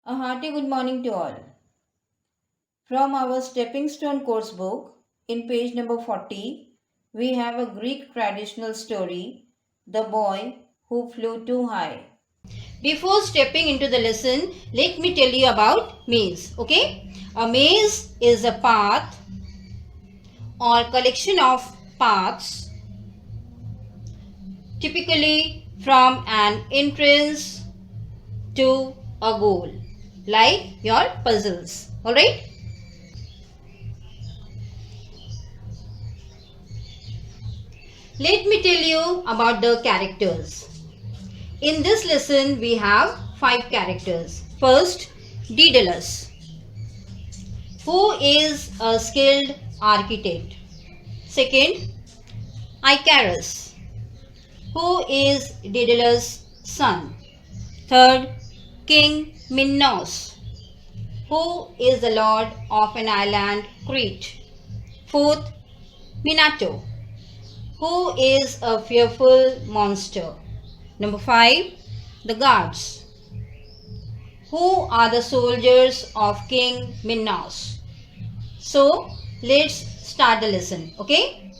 A hearty good morning to all. From our Stepping Stone course book, in page number 40, we have a Greek traditional story, The Boy Who Flew Too High. Before stepping into the lesson, let me tell you about maze. Okay? A maze is a path or collection of paths, typically from an entrance to a goal, like your puzzles. Alright? Let me tell you about the characters. In this lesson, we have 5 characters. First, Daedalus, who is a skilled architect. Second, Icarus, who is Daedalus' son. Third, King Minos, who is the lord of an island, Crete. Fourth, Minato, who is a fearful monster. Number 5, the guards, who are the soldiers of King Minos. So, let's start the lesson, okay?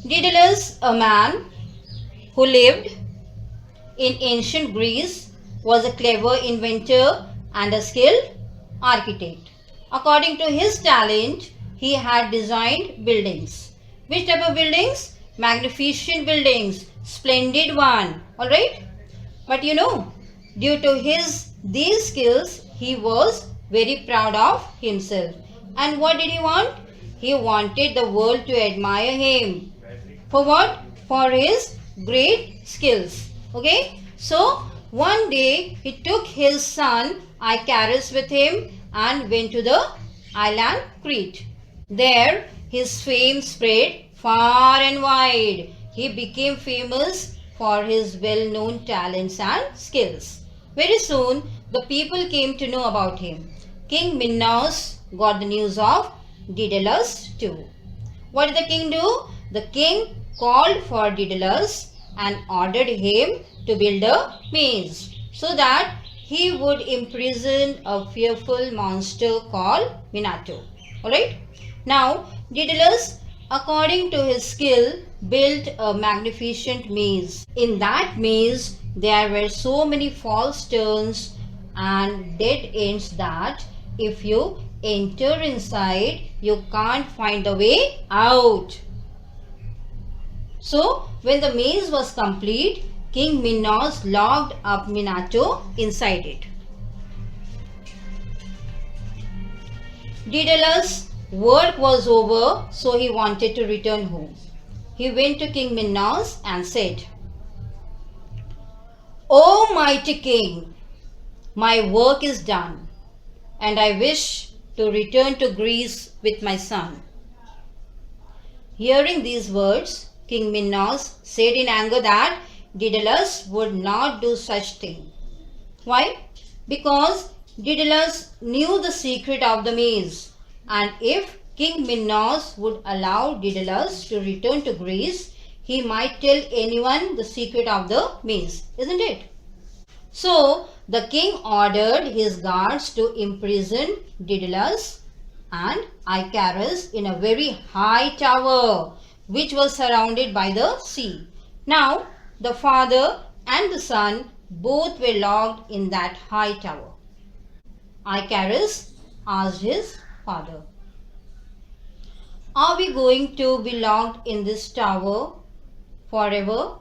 Daedalus, a man who lived in ancient Greece, was a clever inventor and a skilled architect. According to his talent, he had designed buildings. Which type of buildings? Magnificent buildings, splendid one. Alright? But due to these skills, he was very proud of himself. And what did he want? He wanted the world to admire him. For what? For his great skills. Okay? So, one day he took his son Icarus with him and went to the island Crete. There, his fame spread far and wide. He became famous for his well-known talents and skills. Very soon, the people came to know about him. King Minos got the news of Daedalus too. What did the king do? The king called for Daedalus and ordered him to build a maze so that he would imprison a fearful monster called Minato. Alright? Now, Daedalus, according to his skill, built a magnificent maze. In that maze, there were so many false turns and dead ends that if you enter inside, you can't find the way out. So, when the maze was complete, King Minos locked up Minato inside it. Daedalus' work was over, so he wanted to return home. He went to King Minos and said, "O mighty king, my work is done, and I wish to return to Greece with my son." Hearing these words, King Minos said in anger that Daedalus would not do such thing. Why? Because Daedalus knew the secret of the maze, and if King Minos would allow Daedalus to return to Greece, he might tell anyone the secret of the maze, isn't it? So, the king ordered his guards to imprison Daedalus and Icarus in a very high tower, which was surrounded by the sea. Now, the father and the son both were locked in that high tower. Icarus asked his father, "Are we going to be locked in this tower forever?"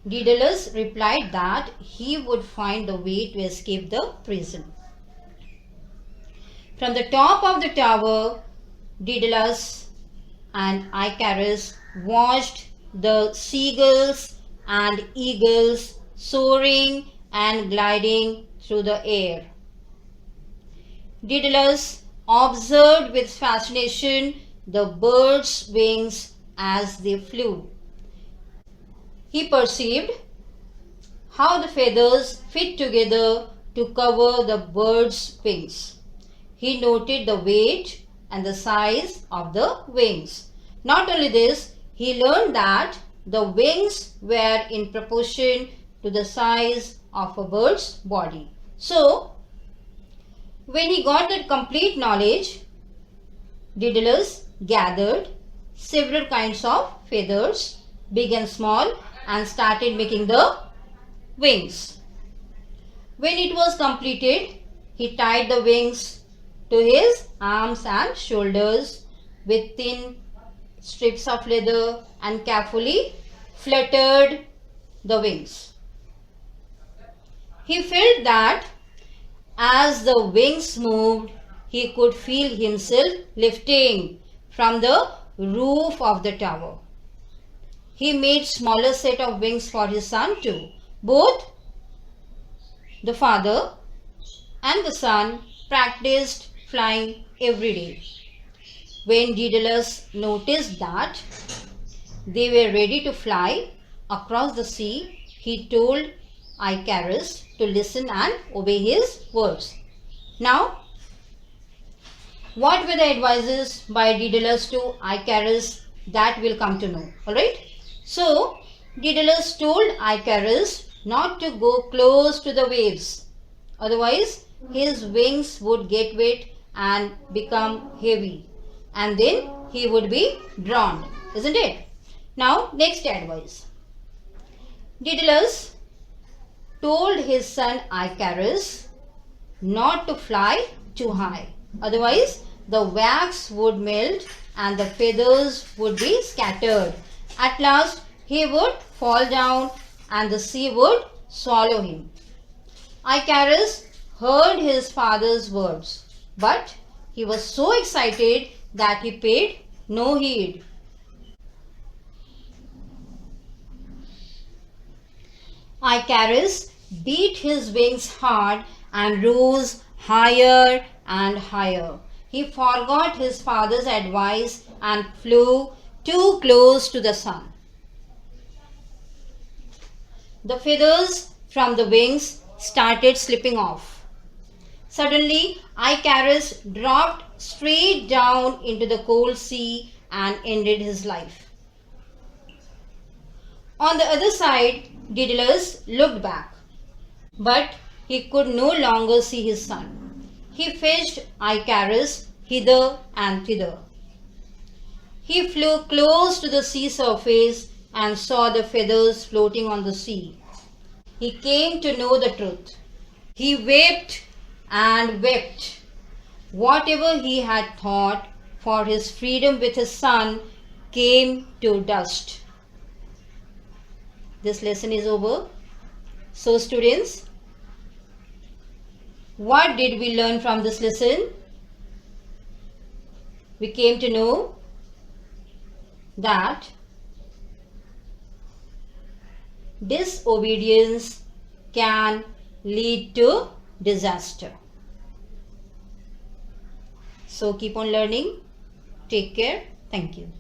Daedalus replied that he would find the way to escape the prison. From the top of the tower, Daedalus and Icarus watched the seagulls and eagles soaring and gliding through the air. Daedalus observed with fascination the birds' wings as they flew. He perceived how the feathers fit together to cover the bird's wings. He noted the weight and the size of the wings. Not only this, he learned that the wings were in proportion to the size of a bird's body. So, when he got that complete knowledge, Daedalus gathered several kinds of feathers, big and small, and started making the wings. When it was completed, he tied the wings to his arms and shoulders with thin strips of leather and carefully fluttered the wings. He felt that as the wings moved, he could feel himself lifting from the roof of the tower. He made smaller set of wings for his son too. Both the father and the son practiced flying every day. When Daedalus noticed that they were ready to fly across the sea, he told Icarus to listen and obey his words. Now, what were the advices by Daedalus to Icarus, that we'll come to know. Alright. So, Daedalus told Icarus not to go close to the waves. Otherwise, his wings would get wet and become heavy. And then he would be drowned. Isn't it? Now, next advice. Daedalus told his son Icarus not to fly too high. Otherwise, the wax would melt and the feathers would be scattered. At last, he would fall down and the sea would swallow him. Icarus heard his father's words, but he was so excited that he paid no heed. Icarus beat his wings hard and rose higher and higher. He forgot his father's advice and flew too close to the sun. The feathers from the wings started slipping off. Suddenly, Icarus dropped straight down into the cold sea and ended his life. On the other side, Daedalus looked back, but he could no longer see his son. He fetched Icarus hither and thither. He flew close to the sea surface and saw the feathers floating on the sea. He came to know the truth. He wept and wept. Whatever he had thought for his freedom with his son came to dust. This lesson is over. So students, what did we learn from this lesson? We came to know that disobedience can lead to disaster. So keep on learning. Take care. Thank you.